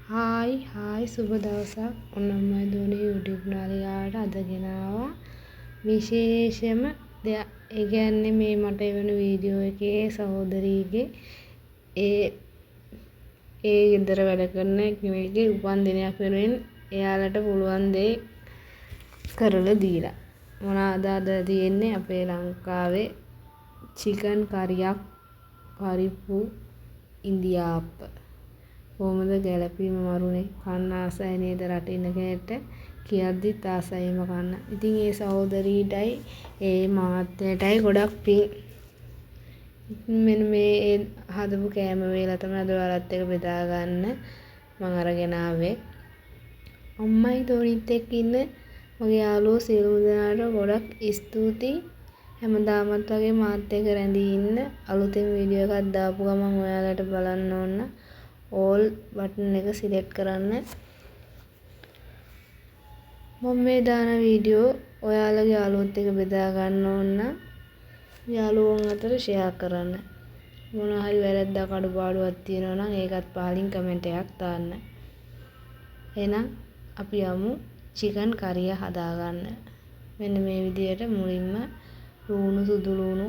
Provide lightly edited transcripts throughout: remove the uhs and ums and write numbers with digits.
Hi සුබ දවසක්. ඔන්න මම දුවනේ YouTube නාලිකාවට අදගෙන ආවා විශේෂම දෙයක්. ඒ කියන්නේ මේ මට එවන වීඩියෝ එකේ සහෝදරීගේ ඒ ගෙදර වැඩ කරන කෙනෙක්ගේ උපන්දිනයක් වෙනුවෙන් එයාලට පුළුවන් දේ කරලා දීලා. මොනවාද අද තියෙන්නේ අපේ ලංකාවේ චිකන් කරියක් පරිප්පු ඉන්දියාප්ප. කොහොමද ගැලපීම මරුනේ කන්න ආසයි නේද රටේ ඉන්න කෙනෙක්ට කියද්දිත් ආසයිම කන්න. ඉතින් ඒ සහෝදරීටයි ඒ මාත්‍යයටයි ගොඩක් පිං. මෙන්න මේ හදපු කෑම වේලා තමයි අද ඔයාලත් එක්ක බෙදා ගන්න මම අරගෙන ආවේ. අම්මයි තෝනිත් එක්ක ඉන්න මගේ යාළුවෝ සියලුම දෙනාට ගොඩක් ස්තුතියි. හැමදාමත් වගේ මාත් එක්ක රැඳී ඉන්න. අලුතෙන් වීඩියෝ එකක් දාපු ගමන් ඔයාලට බලන්න ඕන ඕල් බටන් එක සිලෙක්ට් කරන්න. මම මේ දාන වීඩියෝ ඔයාලගේ යාළුවොත් එක්ක බෙදා ගන්න ඕන යාළුවෝන් අතර ෂෙයා කරන්න. මොනවා හරි වැරද්දක් අඩුපාඩුවක් තියෙනවා නම් ඒකත් පහලින් කමෙන්ට් එකක් දාන්න. එහෙනම් අපි යමු චිකන් කරිය හදාගන්න. මෙන්න මේ විදියට මුලින්ම ලුණු සුදු ලුණු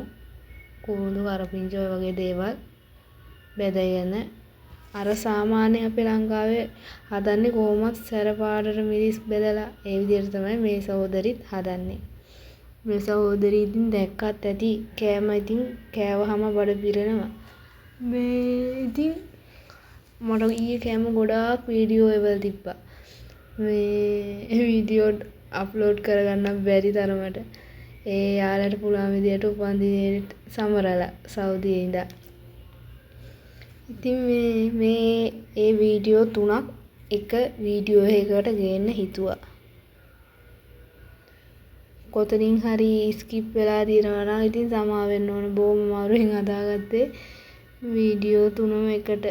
කුරුඳු කරපිංචා ඔය වගේ දේවල් බෙදගෙන අර සාමාන්‍ය අපේ ලංකාවේ හදන්නේ කොහොමත් සැර පාටට මිරිස් බෙදලා ඒ විදිහට තමයි මේ සහෝදරිත් හදන්නේ. මේ සහෝදරිය ඉතින් දැක්කත් ඇති කෑම ඉතින් කෑවහම බඩ පිරෙනවා. මේ ඉතින් මට ඊයේ කෑම ගොඩාක් වීඩියෝ එවල තිබ්බා. මේ වීඩියෝ අප්ලෝඩ් කරගන්න බැරි තරමට ඒ යාළුවට පුළුවන් විදියට උපන්දිනේ සමරලා සෞදියේ ඉඳලා. ඉතින් මේ ඒ වීඩියෝ තුනක් එක වීඩියෝ එකකට ගේන්න හිතුවා. කොතනින් හරි ස්කිප් වෙලා තියෙනවා නම් ඉතින් සමාව වෙන්න ඕන. බොහොම අමාරුවෙන් හදාගත්තේ වීඩියෝ තුනම එකට.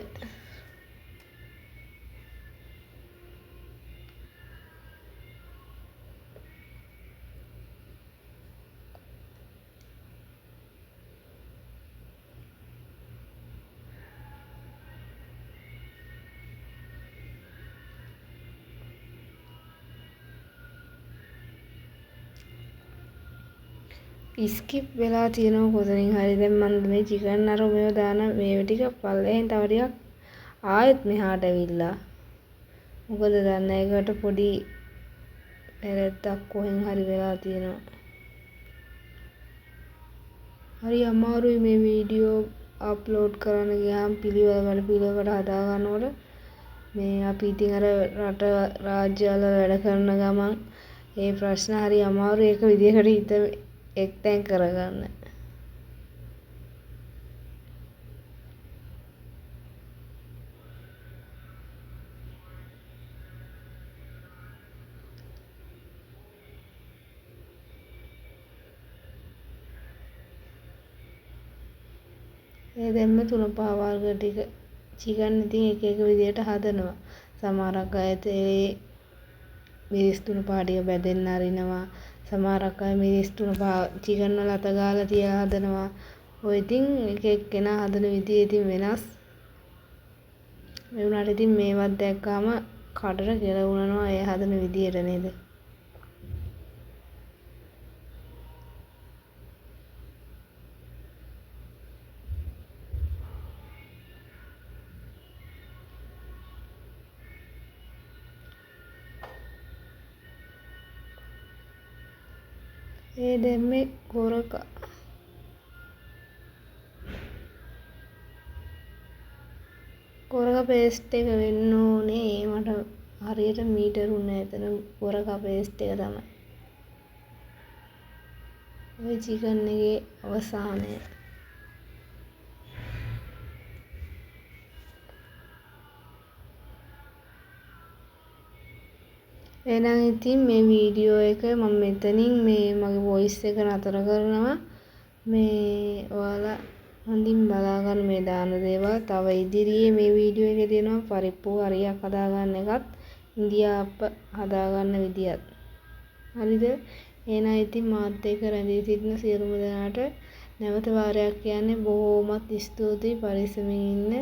ස්කිප් වෙලා තියෙනවා කොතනින් හරි. දැන් මම මේ චිකන් අර මේව දාන මේව ටික පල්ලෙහෙන් තව ටිකක් ආයෙත් මෙහාට ඇවිල්ලා. මොකද දන්න එකට පොඩි වැරද්දක් කොහෙන් හරි වෙලා තියෙනවා. හරි අමාරුයි මේ වීඩියෝ අප්ලෝඩ් කරන්න ගියාම පිළිවෙලකට හදා ගන්නකොට මේ අපි ඉතින් අර රට රාජ්‍යවල වැඩ කරන ගමන් ඒ ප්‍රශ්න හරි අමාරු ඒක විදිහකට හිත එක්තෙන් කරගන්න. ඒ දෙන්න තුන පහ වර්ග ටික චිකන් ඉතින් එක එක විදිහට හදනවා. සමහරක් අය ඒ මිරිස් තුන පහ ටික බෙදෙන්න අරිනවා. සමහරක් අය මිරිස් තුන පහ චිකන් වල අත ගාලා තියලා හදනවා. ඔය ඉතින් එක එක්කෙනා හදන විදිය ඉතින් වෙනස්. මේ උනාට ඉතින් මේවත් දැක්කාම කඩට කෙලවුණනවා ඒ හදන විදියට නේද? ඒ දෙන්නේ කොරක පේස්ට් එක වෙන්න ඕනේ. මට හරියට මීටරුනේ එතන කොරක පේස්ට් එක තමයි. ඔය චිකන් එකේ අවසානය. එහෙනම් ඉතින් මේ වීඩියෝ එක මම මෙතනින් මේ මගේ වොයිස් එක නතර කරනවා. මේ ඔයාලා හොඳින් බලා ගන්න මේ දාන දේවල්. තව ඉදිරියේ මේ වීඩියෝ එකේ තියෙනවා පරිප්පු හරියක් හදාගන්න එකත් ඉන්දියාප්ප හදාගන්න විදියත්. හරිද? එහෙනම් ඉතින් මාත් එක්ක රැඳී සිටින සියලුම දෙනාට නැවත වාරයක් කියන්නේ බොහෝමත් ස්තුතියි පරිස්සමින් ඉන්න.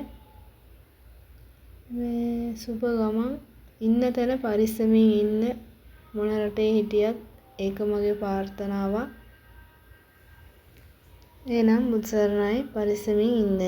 මේ සුබ ගමන් ඉන්න තැන පරිස්සමින් ඉන්න මොන රටේ හිටියත් ඒක මගේ ප්‍රාර්ථනාවක්. එහෙනම් බුදු සරණයි පරිස්සමින් ඉන්න.